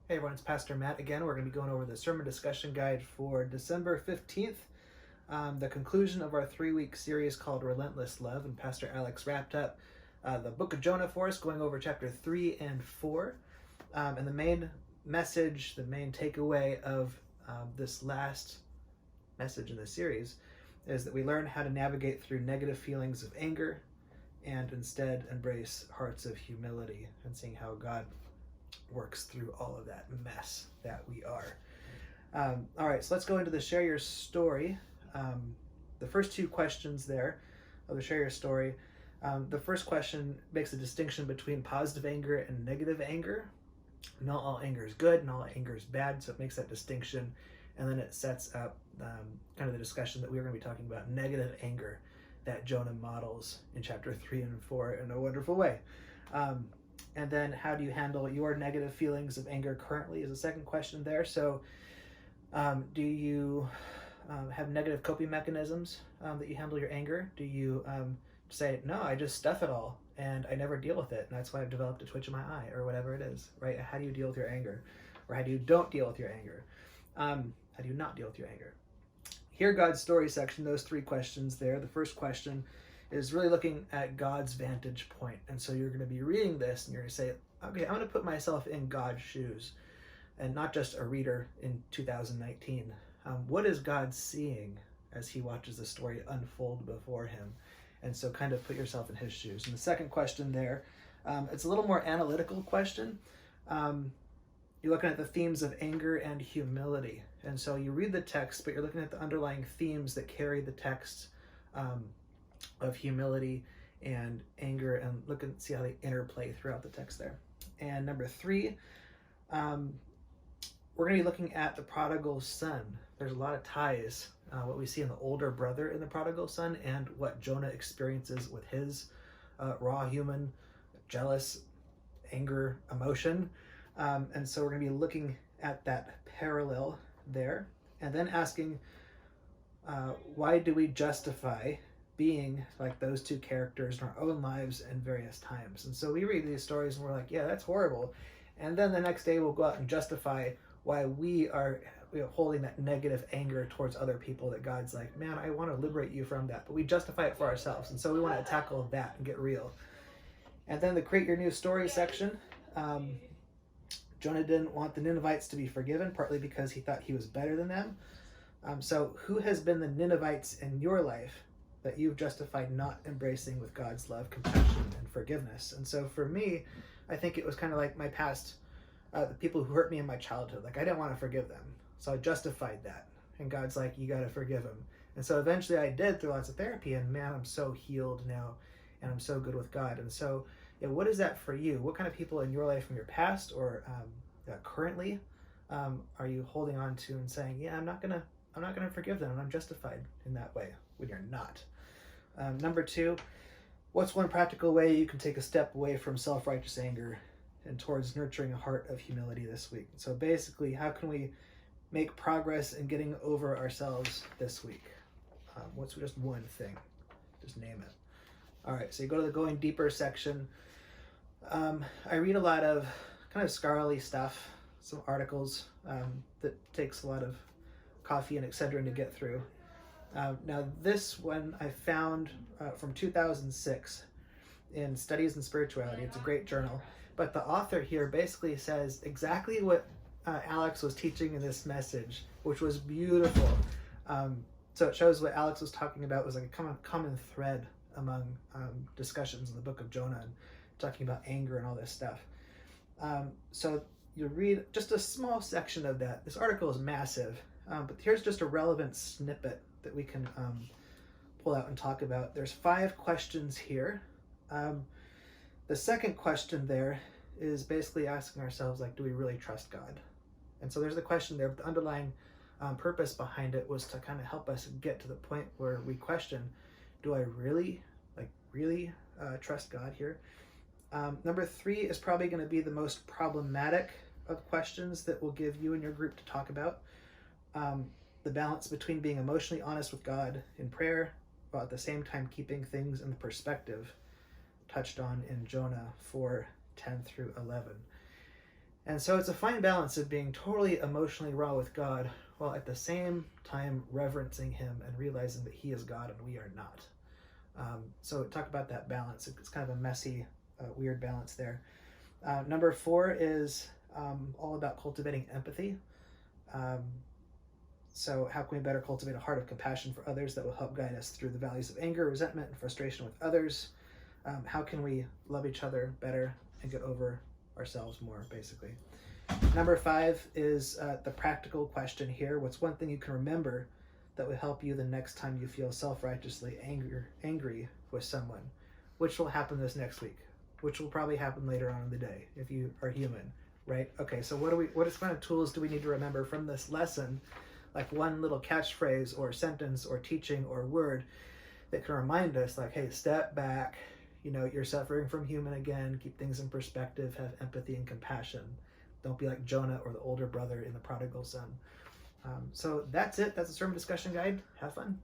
Hey everyone, it's Pastor Matt again. We're going to be going over the sermon discussion guide for December 15th, the conclusion of our 3-week series called Relentless Love. And Pastor Alex wrapped up the book of Jonah for us, going over chapter 3 and 4. And the main message, the main takeaway of this last message in the series is that we learn how to navigate through negative feelings of anger and instead embrace hearts of humility and seeing how God works through all of that mess that we are. All right, so let's go into the share your story. The first two questions there of the share your story. The first question makes a distinction between positive anger and negative anger. Not all anger is good, not all anger is bad, so it makes that distinction. And then it sets up kind of the discussion that we're going to be talking about negative anger that Jonah models in chapter 3 and 4 in a wonderful way. And then how do you handle your negative feelings of anger currently is the second question there. So do you have negative coping mechanisms that you handle your anger? Do you say, no, I just stuff it all and I never deal with it, and that's why I've developed a twitch in my eye, or whatever it is, right? How do you deal with your anger? Or how do you don't deal with your anger? How do you not deal with your anger? Hear God's story section, those three questions there. The first question is really looking at God's vantage point. And so you're going to be reading this and you're going to say, okay, I'm going to put myself in God's shoes and not just a reader in 2019. What is God seeing as he watches the story unfold before him? And so kind of put yourself in his shoes. And the second question there, it's a little more analytical question. You're looking at the themes of anger and humility. And so you read the text, but you're looking at the underlying themes that carry the text of humility and anger, and look and see how they interplay throughout the text there. And number 3, we're going to be looking at the prodigal son. There's a lot of ties, what we see in the older brother in the prodigal son and what Jonah experiences with his raw human, jealous, anger, emotion. And so we're going to be looking at that parallel there, and then asking, why do we justify being like those two characters in our own lives in various times? And so we read these stories and we're like, yeah, that's horrible. And then the next day we'll go out and justify why we are holding that negative anger towards other people, that God's like, man, I want to liberate you from that. But we justify it for ourselves. And so we want to tackle that and get real. And then the create your new story section. Jonah didn't want the Ninevites to be forgiven, partly because he thought he was better than them. So who has been the Ninevites in your life that you've justified not embracing with God's love, compassion, and forgiveness? And so for me, I think it was kind of like my past, the people who hurt me in my childhood. Like, I didn't want to forgive them, so I justified that. And God's like, you got to forgive them. And so eventually I did through lots of therapy, and man, I'm so healed now, and I'm so good with God. And so, yeah, what is that for you? What kind of people in your life from your past or currently are you holding on to and saying, yeah, I'm not gonna forgive them, and I'm justified in that way, when you're not? Number 2, what's one practical way you can take a step away from self-righteous anger and towards nurturing a heart of humility this week? So basically, how can we make progress in getting over ourselves this week? What's just one thing? Just name it. All right, so you go to the going deeper section. I read a lot of kind of scholarly stuff, some articles that takes a lot of coffee and Excedrin to get through. Now this one I found from 2006 in Studies in Spirituality. It's a great journal, but the author here basically says exactly what Alex was teaching in this message, which was beautiful. So it shows what Alex was talking about was like a common thread among discussions in the book of Jonah, and talking about anger and all this stuff. So you read just a small section of that. This article is massive, but here's just a relevant snippet that we can pull out and talk about. There's 5 questions here. The second question there is basically asking ourselves, like, do we really trust God? And so there's the question there, but the underlying purpose behind it was to kind of help us get to the point where we question, do I really trust God here? Number 3 is probably going to be the most problematic of questions that we'll give you and your group to talk about. The balance between being emotionally honest with God in prayer, while at the same time keeping things in the perspective touched on in Jonah 4:10 through 11. And so it's a fine balance of being totally emotionally raw with God while at the same time reverencing him and realizing that he is God and we are not. So talk about that balance. It's kind of a messy, weird balance there. Number 4 is all about cultivating empathy. So how can we better cultivate a heart of compassion for others that will help guide us through the valleys of anger, resentment, and frustration with others? How can we love each other better and get over ourselves more, basically? Number 5 is the practical question here. What's one thing you can remember that will help you the next time you feel self-righteously angry with someone? Which will happen this next week, which will probably happen later on in the day if you are human, right? Okay, so what kind of tools do we need to remember from this lesson? Like one little catchphrase or sentence or teaching or word that can remind us, like, hey, step back, you're suffering from human again, keep things in perspective, have empathy and compassion. Don't be like Jonah or the older brother in the prodigal son. So that's it. That's the sermon discussion guide. Have fun.